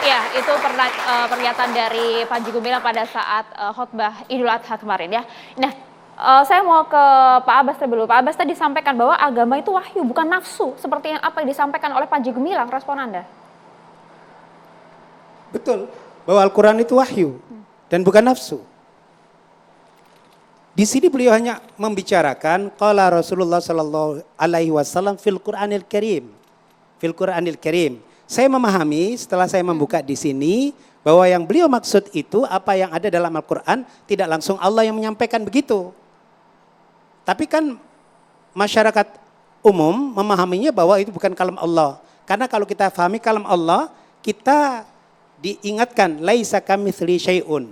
Ya, itu pernyataan dari Panji Gumilang pada saat khotbah Idul Adha kemarin ya. Nah, saya mau ke Pak Abbas dulu. Pak Abbas tadi sampaikan bahwa agama itu wahyu, bukan nafsu. Seperti yang apa yang disampaikan oleh Panji Gumilang, respon Anda? Betul, bahwa Al-Quran itu wahyu dan bukan nafsu. Di sini beliau hanya membicarakan qala Rasulullah sallallahu alaihi wasallam fil Qur'anil Karim. Fil Qur'anil Karim. Saya memahami setelah saya membuka di sini bahwa yang beliau maksud itu apa yang ada dalam Al-Quran tidak langsung Allah yang menyampaikan begitu. Tapi kan masyarakat umum memahaminya bahwa itu bukan kalam Allah. Karena kalau kita pahami kalam Allah, kita diingatkan laisa kamitsli syai'un.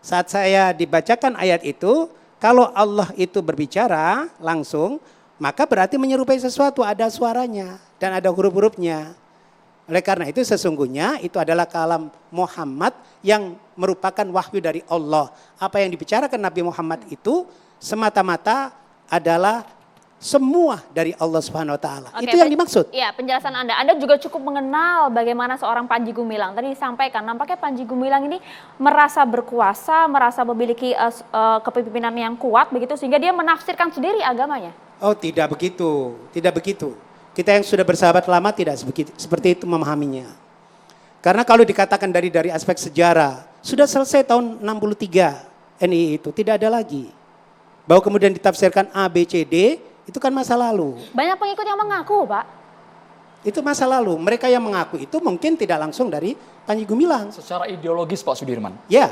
Saat saya dibacakan ayat itu, kalau Allah itu berbicara langsung, maka berarti menyerupai sesuatu, ada suaranya dan ada huruf-hurufnya. Oleh karena itu sesungguhnya itu adalah kalam Muhammad yang merupakan wahyu dari Allah. Apa yang dibicarakan Nabi Muhammad itu semata-mata adalah semua dari Allah Subhanahu wa taala. Itu yang dimaksud. Iya, penjelasan Anda. Anda juga cukup mengenal bagaimana seorang Panji Gumilang. Tadi disampaikan, nampaknya Panji Gumilang ini merasa berkuasa, merasa memiliki kepemimpinan yang kuat begitu sehingga dia menafsirkan sendiri agamanya. Oh, tidak begitu. Tidak begitu. Kita yang sudah bersahabat lama tidak seperti itu memahaminya. Karena kalau dikatakan dari aspek sejarah, sudah selesai tahun 63 NII itu, tidak ada lagi. Bahwa kemudian ditafsirkan A, B, C, D, itu kan masa lalu. Banyak pengikut yang mengaku, Pak. Itu masa lalu. Mereka yang mengaku itu mungkin tidak langsung dari Panji Gumilang. Secara ideologis Pak Sudirman? Ya,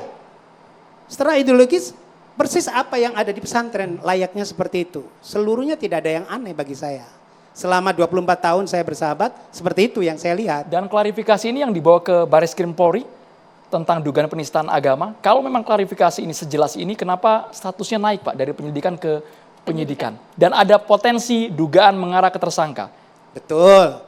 secara ideologis persis apa yang ada di pesantren layaknya seperti itu. Seluruhnya tidak ada yang aneh bagi saya. Selama 24 tahun saya bersahabat, seperti itu yang saya lihat. Dan klarifikasi ini yang dibawa ke Bareskrim Polri tentang dugaan penistaan agama. Kalau memang klarifikasi ini sejelas ini, kenapa statusnya naik Pak dari penyelidikan ke penyidikan? Dan ada potensi dugaan mengarah ke tersangka. Betul.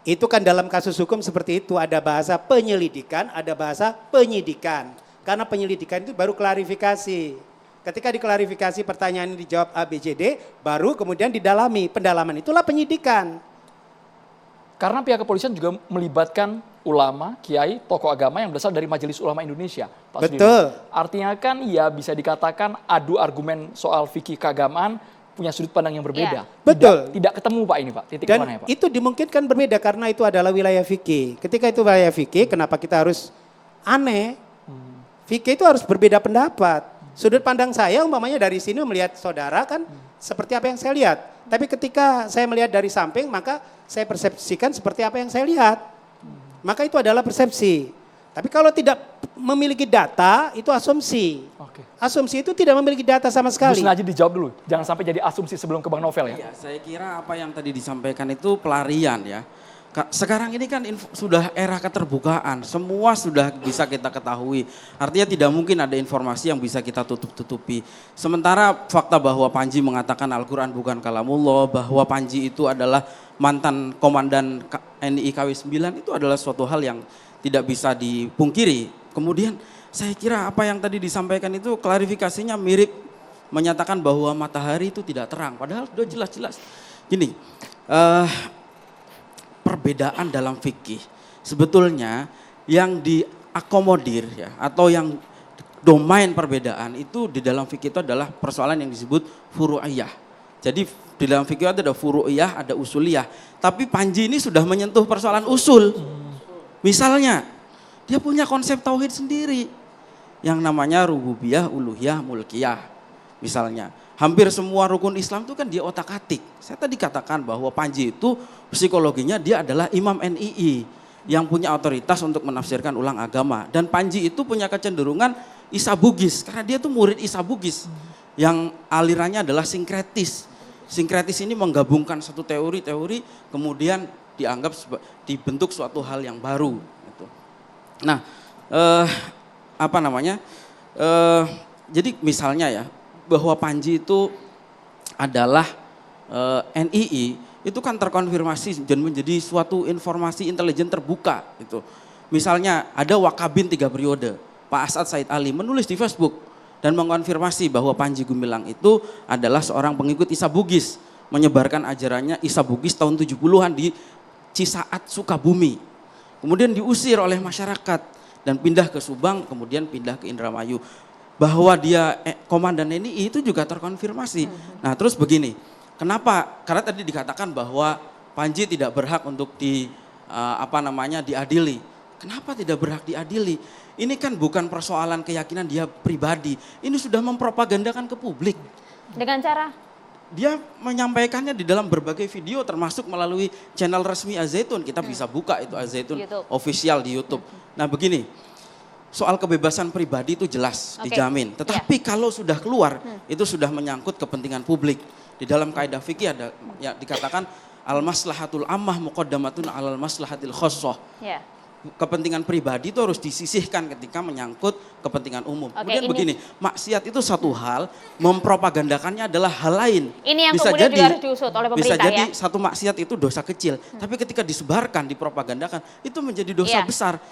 Itu kan dalam kasus hukum seperti itu ada bahasa penyelidikan, ada bahasa penyidikan. Karena penyelidikan itu baru klarifikasi. Ketika diklarifikasi pertanyaan ini dijawab A, B, C, D, baru kemudian didalami. Pendalaman itulah penyidikan. Karena pihak kepolisian juga melibatkan ulama, kiai, tokoh agama yang berasal dari Majelis Ulama Indonesia. Pak Betul. Sudirman. Artinya kan ya bisa dikatakan adu argumen soal fikih keagamaan punya sudut pandang yang berbeda. Ya. Betul. Tidak ketemu Pak ini Pak, titik Dan mana ya Pak? itu dimungkinkan berbeda karena itu adalah wilayah fikih. Ketika itu wilayah fikih, kenapa kita harus aneh? Fikih itu harus berbeda pendapat. Sudut pandang saya umpamanya dari sini melihat saudara kan seperti apa yang saya lihat. Tapi ketika saya melihat dari samping maka saya persepsikan seperti apa yang saya lihat. Maka itu adalah persepsi. Tapi kalau tidak memiliki data itu asumsi. Oke. Asumsi itu tidak memiliki data sama sekali. Gus Najib dijawab dulu, jangan sampai jadi asumsi sebelum ke Bang Novel ya. Iya, saya kira apa yang tadi disampaikan itu pelarian ya. Sekarang ini kan sudah era keterbukaan, semua sudah bisa kita ketahui. Artinya tidak mungkin ada informasi yang bisa kita tutup-tutupi. Sementara fakta bahwa Panji mengatakan Al-Quran bukan kalamullah, bahwa Panji itu adalah mantan komandan NII KW9 itu adalah suatu hal yang tidak bisa dipungkiri. Kemudian saya kira apa yang tadi disampaikan itu klarifikasinya mirip menyatakan bahwa matahari itu tidak terang. Padahal sudah jelas-jelas. Gini, perbedaan dalam fikih sebetulnya yang diakomodir ya atau yang domain perbedaan itu di dalam fikih itu adalah persoalan yang disebut furu'iyah. Jadi di dalam fikih ada furu'iyah, ada usuliyah. Tapi Panji ini sudah menyentuh persoalan usul. Misalnya dia punya konsep tauhid sendiri yang namanya rububiyah, uluhiyah, mulkiyah. Misalnya hampir semua rukun Islam itu kan dia otak-atik. Saya tadi katakan bahwa Panji itu psikologinya dia adalah imam NII yang punya otoritas untuk menafsirkan ulang agama. Dan Panji itu punya kecenderungan Isa Bugis karena dia tuh murid Isa Bugis yang alirannya adalah sinkretis. Sinkretis ini menggabungkan satu teori-teori kemudian dianggap dibentuk suatu hal yang baru. Gitu. Nah, jadi misalnya ya, bahwa Panji itu adalah NII, itu kan terkonfirmasi dan menjadi suatu informasi intelijen terbuka. Gitu. Misalnya ada Wakabin 3 periode, Pak Asad Said Ali menulis di Facebook dan mengkonfirmasi bahwa Panji Gumilang itu adalah seorang pengikut Isa Bugis, menyebarkan ajarannya Isa Bugis tahun 70-an di Cisaat, Sukabumi. kemudian diusir oleh masyarakat dan pindah ke Subang, kemudian pindah ke Indramayu. Bahwa dia komandan NII itu juga terkonfirmasi. Nah terus begini, kenapa? Karena tadi dikatakan bahwa Panji tidak berhak untuk diadili. Kenapa tidak berhak diadili? Ini kan bukan persoalan keyakinan dia pribadi. Ini sudah mempropagandakan ke publik. Dengan cara? Dia menyampaikannya di dalam berbagai video termasuk melalui channel resmi Az-Zaitun. Kita bisa buka itu Az-Zaitun official di YouTube. Nah begini, soal kebebasan pribadi itu jelas dijamin. Tetapi kalau sudah keluar itu sudah menyangkut kepentingan publik. Di dalam kaidah fikih ada ya dikatakan al-maslahatul ammah muqaddamatun alal maslahatil khassah. Ya. Kepentingan pribadi itu harus disisihkan ketika menyangkut kepentingan umum. Kemudian begini, maksiat itu satu hal, mempropagandakannya adalah hal lain. Ini yang bisa kemudian jadi, juga harus diusut oleh pemerintah bisa jadi ya. satu maksiat itu dosa kecil, tapi ketika disebarkan, dipropagandakan, itu menjadi dosa besar.